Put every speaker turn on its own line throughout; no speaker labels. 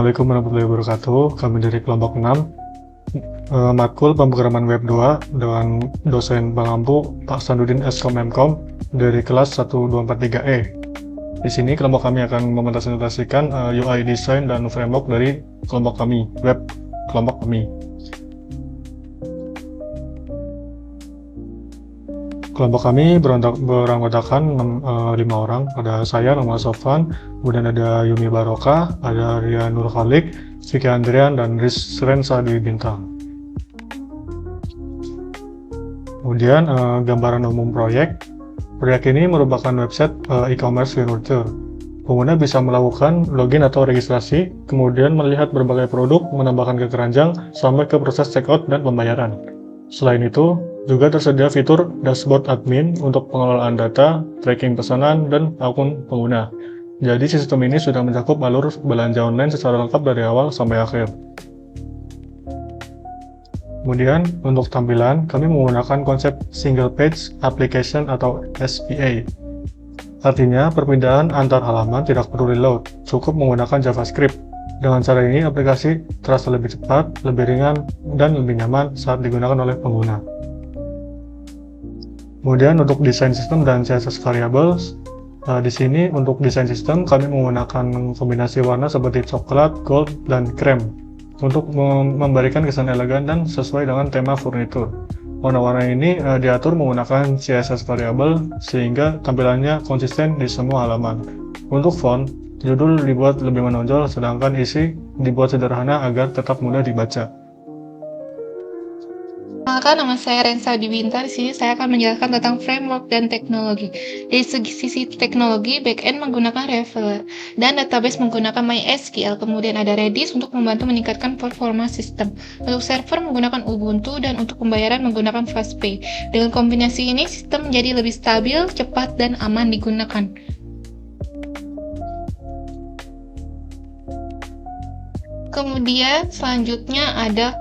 Assalamualaikum warahmatullahi wabarakatuh. Kami dari kelompok 6, matkul pemrograman web 2 dengan dosen Bang Ampu, Pak Sandudin Skom Mkom dari kelas 1243E. Di sini kelompok kami akan mempresentasikan UI design dan framework dari kelompok kami, web kelompok kami. Kelompok kami beranggotakan 5 orang. Ada saya, nama Sofan, kemudian ada Yumi Baroka, ada Ria Nur Khalik, Vicky Andrian, dan Rensa Dwi Bintang. Kemudian gambaran umum proyek. Proyek ini merupakan website e-commerce furniture. Pengguna bisa melakukan login atau registrasi, kemudian melihat berbagai produk, menambahkan ke keranjang, sampai ke proses checkout dan pembayaran. Selain itu, juga tersedia fitur dashboard admin untuk pengelolaan data, tracking pesanan, dan akun pengguna. Jadi sistem ini sudah mencakup alur belanja online secara lengkap dari awal sampai akhir. Kemudian, untuk tampilan, kami menggunakan konsep Single Page Application atau SPA. Artinya, perpindahan antar halaman tidak perlu reload, cukup menggunakan JavaScript. Dengan cara ini, aplikasi terasa lebih cepat, lebih ringan, dan lebih nyaman saat digunakan oleh pengguna. Kemudian untuk desain sistem dan CSS variables, di sini untuk desain sistem kami menggunakan kombinasi warna seperti coklat, gold, dan krem untuk memberikan kesan elegan dan sesuai dengan tema furnitur. Warna-warna ini diatur menggunakan CSS variable sehingga tampilannya konsisten di semua halaman. Untuk font, judul dibuat lebih menonjol sedangkan isi dibuat sederhana agar tetap mudah dibaca.
Perkenalkan, nama saya Rensa Dwi Bintang. Di sini saya akan menjelaskan tentang framework dan teknologi. Dari sisi teknologi, backend menggunakan Reveler dan database menggunakan MySQL. Kemudian ada Redis untuk membantu meningkatkan performa sistem. Untuk server menggunakan Ubuntu dan untuk pembayaran menggunakan FastPay. Dengan kombinasi ini, sistem menjadi lebih stabil, cepat, dan aman digunakan. Kemudian selanjutnya ada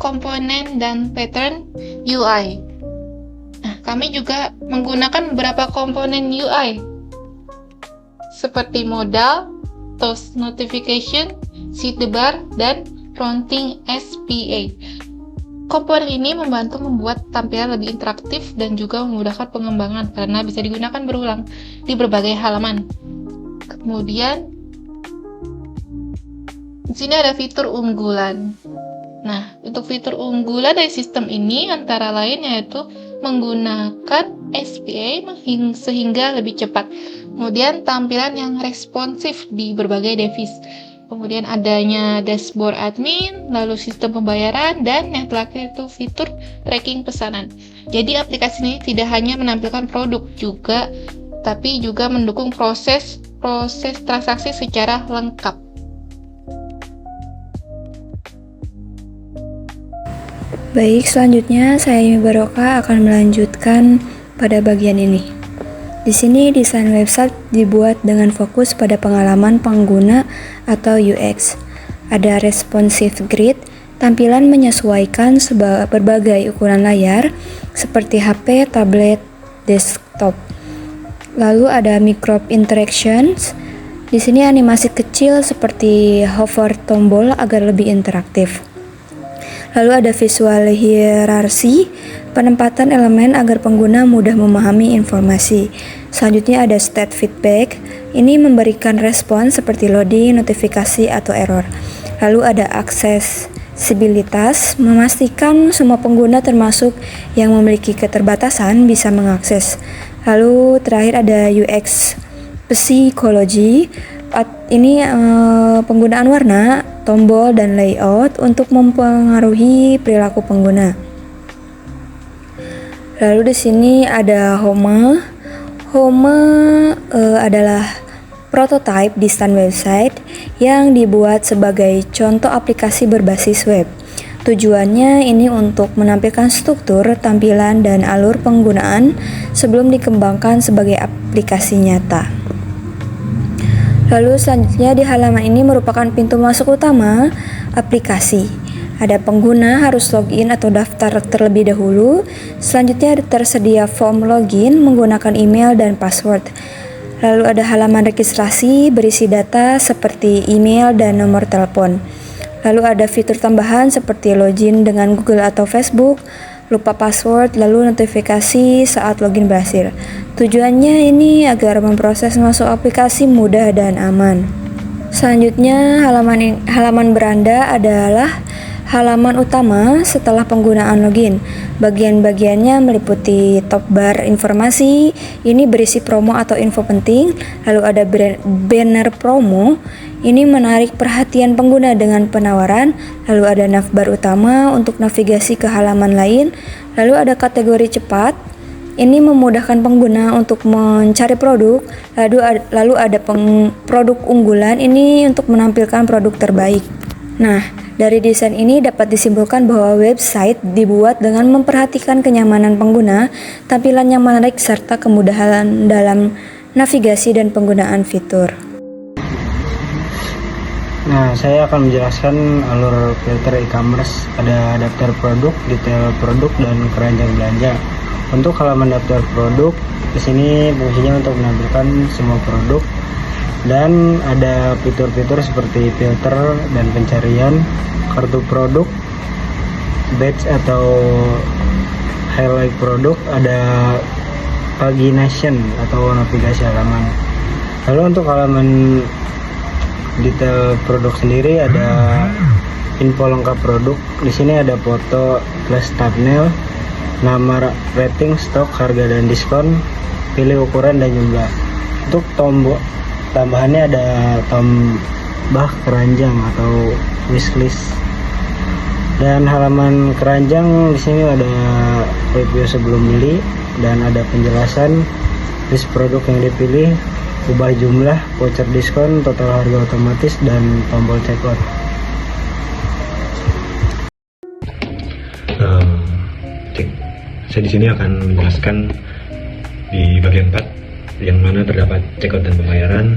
komponen dan pattern UI. Nah, kami juga menggunakan beberapa komponen UI seperti modal, toast notification, sidebar, dan fronting SPA. Komponen ini membantu membuat tampilan lebih interaktif dan juga memudahkan pengembangan karena bisa digunakan berulang di berbagai halaman. Kemudian di sini ada fitur unggulan. Nah, untuk fitur unggulan dari sistem ini antara lain yaitu menggunakan SPA sehingga lebih cepat. Kemudian tampilan yang responsif di berbagai device. Kemudian adanya dashboard admin, lalu sistem pembayaran, dan yang terakhir itu fitur tracking pesanan. Jadi aplikasi ini tidak hanya menampilkan produk tapi juga mendukung proses transaksi secara lengkap.
Baik, selanjutnya saya Yumi Baroka akan melanjutkan pada bagian ini. Di sini desain website dibuat dengan fokus pada pengalaman pengguna atau UX. Ada responsive grid, tampilan menyesuaikan berbagai ukuran layar seperti HP, tablet, desktop. Lalu ada micro interactions. Di sini animasi kecil seperti hover tombol agar lebih interaktif. Lalu ada visual hierarchy, penempatan elemen agar pengguna mudah memahami informasi. Selanjutnya ada state feedback, ini memberikan respon seperti loading, notifikasi, atau error. Lalu ada aksesibilitas, memastikan semua pengguna termasuk yang memiliki keterbatasan bisa mengakses. Lalu terakhir ada UX psychology, ini penggunaan warna, tombol, dan layout untuk mempengaruhi perilaku pengguna. Lalu di sini ada Home. Home adalah prototipe desain website yang dibuat sebagai contoh aplikasi berbasis web. Tujuannya ini untuk menampilkan struktur, tampilan, dan alur penggunaan sebelum dikembangkan sebagai aplikasi nyata. Lalu selanjutnya di halaman ini merupakan pintu masuk utama aplikasi. Ada pengguna harus login atau daftar terlebih dahulu. Selanjutnya tersedia form login menggunakan email dan password. Lalu ada halaman registrasi berisi data seperti email dan nomor telepon. Lalu ada fitur tambahan seperti login dengan Google atau Facebook, lupa password, lalu notifikasi saat login berhasil. Tujuannya ini agar memproses masuk aplikasi mudah dan aman. Selanjutnya, halaman beranda adalah halaman utama setelah penggunaan login. Bagian-bagiannya meliputi top bar informasi, ini berisi promo atau info penting. Lalu ada banner promo, ini menarik perhatian pengguna dengan penawaran. Lalu ada navbar utama untuk navigasi ke halaman lain. Lalu ada kategori cepat, ini memudahkan pengguna untuk mencari produk. Lalu ada produk unggulan, ini untuk menampilkan produk terbaik. Nah, dari desain ini dapat disimpulkan bahwa website dibuat dengan memperhatikan kenyamanan pengguna, tampilan yang menarik, serta kemudahan dalam navigasi dan penggunaan fitur.
Nah, saya akan menjelaskan alur filter e-commerce. Ada daftar produk, detail produk, dan keranjang belanja. Untuk halaman daftar produk, di sini fungsinya untuk menampilkan semua produk, dan ada fitur-fitur seperti filter dan pencarian, kartu produk, badge atau highlight produk, ada pagination atau navigasi halaman. Lalu untuk halaman detail produk sendiri ada info lengkap produk. Di sini ada foto plus thumbnail, nama, rating, stok, harga dan diskon, pilih ukuran dan jumlah. Untuk tombol tambahannya ada tambah keranjang atau wishlist. Dan halaman keranjang di sini ada review sebelum beli dan ada penjelasan list produk yang dipilih, ubah jumlah, voucher diskon, total harga otomatis, dan tombol checkout.
Saya di sini akan menjelaskan di bagian 4 yang mana terdapat checkout dan pembayaran,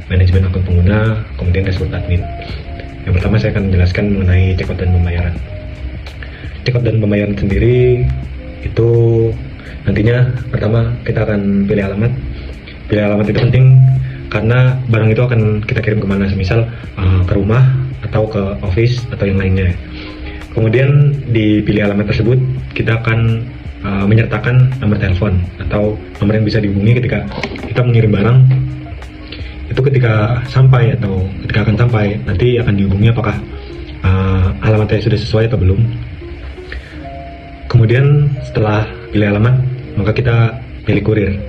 manajemen akun pengguna, kemudian dashboard admin. Yang pertama saya akan menjelaskan mengenai checkout dan pembayaran. Checkout dan pembayaran sendiri itu nantinya pertama kita akan pilih alamat. Pilih alamat itu penting karena barang itu akan kita kirim kemana, semisal ke rumah atau ke office atau yang lainnya. Kemudian di pilih alamat tersebut kita akan menyertakan nomor telepon atau nomor yang bisa dihubungi ketika kita mengirim barang. Itu ketika sampai atau ketika akan sampai nanti akan dihubungi apakah alamatnya sudah sesuai atau belum. Kemudian setelah pilih alamat maka kita pilih kurir.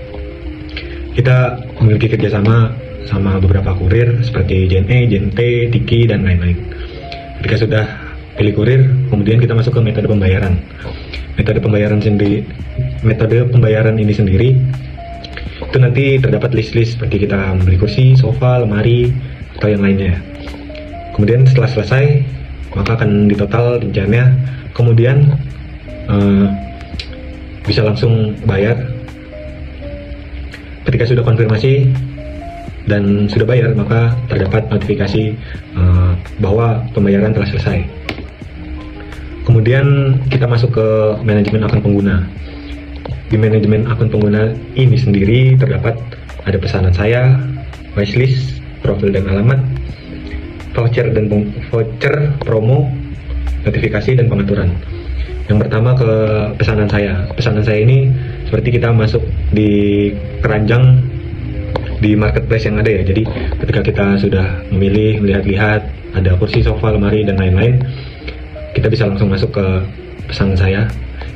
Kita memiliki kerjasama sama beberapa kurir seperti JNE, JNT, Tiki, dan lain-lain. Ketika sudah pilih kurir, kemudian kita masuk ke metode pembayaran. Metode pembayaran ini sendiri itu nanti terdapat list-list seperti kita membeli kursi, sofa, lemari, atau yang lainnya. Kemudian setelah selesai maka akan ditotal rinciannya, kemudian bisa langsung bayar. Ketika sudah konfirmasi dan sudah bayar maka terdapat notifikasi bahwa pembayaran telah selesai. Kemudian kita masuk ke manajemen akun pengguna. Di manajemen akun pengguna ini sendiri terdapat ada pesanan saya, wishlist, profil dan alamat, voucher, promo, notifikasi, dan pengaturan. Yang pertama ke pesanan saya. Pesanan saya ini seperti kita masuk di keranjang di marketplace yang ada ya. Jadi ketika kita sudah memilih, melihat-lihat, ada kursi, sofa, lemari, dan lain-lain, kita bisa langsung masuk ke pesanan saya.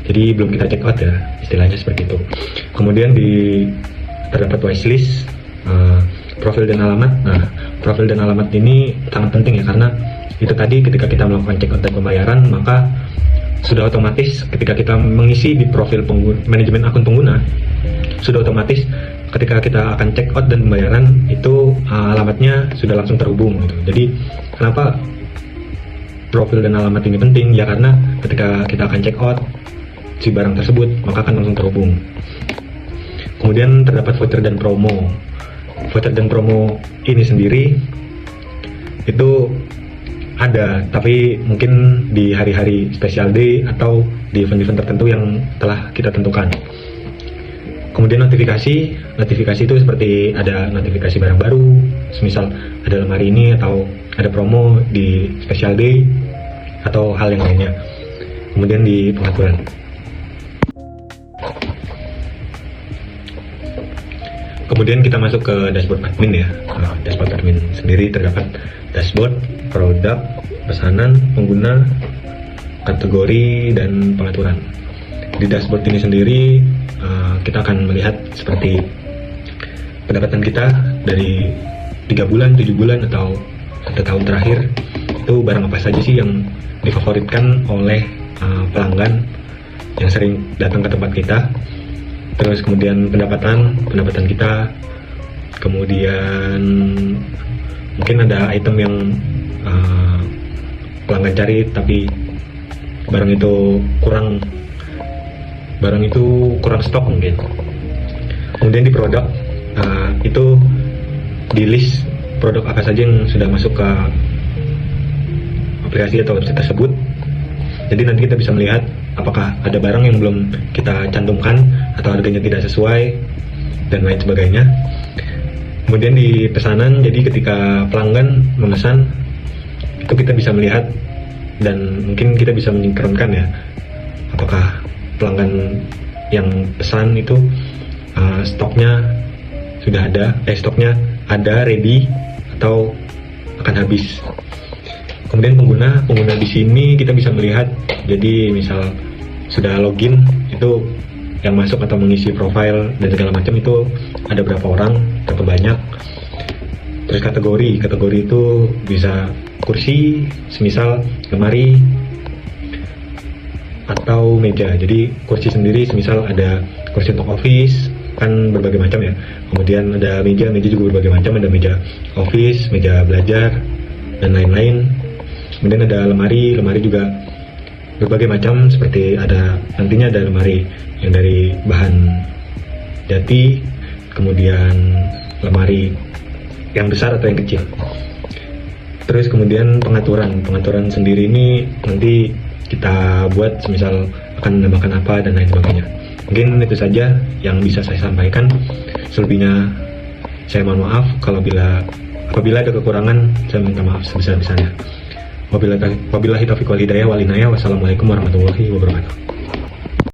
Jadi belum kita check out ya, istilahnya seperti itu. Kemudian terdapat wishlist, profil dan alamat. Nah, profil dan alamat ini sangat penting ya, karena itu tadi ketika kita melakukan check out dan pembayaran maka sudah otomatis ketika kita mengisi di profil manajemen akun pengguna, sudah otomatis ketika kita akan check out dan pembayaran itu alamatnya sudah langsung terhubung gitu. Jadi kenapa profil dan alamat ini penting? Ya karena ketika kita akan check out si barang tersebut maka akan langsung terhubung. Kemudian terdapat voucher dan promo. Voucher dan promo ini sendiri itu ada, tapi mungkin di hari-hari special day atau di event-event tertentu yang telah kita tentukan. Kemudian notifikasi itu seperti ada notifikasi barang baru, semisal ada lemari ini atau ada promo di special day atau hal yang lainnya. Kemudian di pengaturan. Kemudian kita masuk ke dashboard admin ya. Dashboard admin sendiri terdapat dashboard, produk, pesanan, pengguna, kategori, dan pengaturan. Di dashboard ini sendiri kita akan melihat seperti pendapatan kita dari 3 bulan, 7 bulan, atau 1 tahun terakhir. Itu barang apa saja sih yang difavoritkan oleh pelanggan yang sering datang ke tempat kita. Terus kemudian pendapatan kita, kemudian mungkin ada item yang pelanggan cari tapi barang itu kurang stok mungkin. Kemudian di produk itu di list produk apa saja yang sudah masuk ke aplikasi atau website tersebut. Jadi nanti kita bisa melihat apakah ada barang yang belum kita cantumkan atau harganya tidak sesuai dan lain sebagainya. Kemudian di pesanan, jadi ketika pelanggan memesan itu kita bisa melihat dan mungkin kita bisa menyingkronkan ya, apakah pelanggan yang pesan itu stoknya ada ready atau akan habis. Kemudian pengguna di sini kita bisa melihat, jadi misal sudah login itu yang masuk atau mengisi profile dan segala macam itu ada berapa orang, berapa banyak. Terus kategori itu bisa kursi, semisal lemari atau meja. Jadi kursi sendiri semisal ada kursi untuk office, kan berbagai macam ya. Kemudian ada meja juga berbagai macam, ada meja office, meja belajar, dan lain-lain. Kemudian ada lemari juga berbagai macam, seperti nantinya ada lemari yang dari bahan jati, kemudian lemari yang besar atau yang kecil. Terus kemudian pengaturan sendiri ini nanti kita buat semisal akan menambahkan apa dan lain sebagainya. Mungkin itu saja yang bisa saya sampaikan. Selebihnya saya mohon maaf apabila ada kekurangan, saya minta maaf sebesar-besarnya. Wabillahi taufiq wal hidayah wal inayah. Wassalamualaikum warahmatullahi wabarakatuh.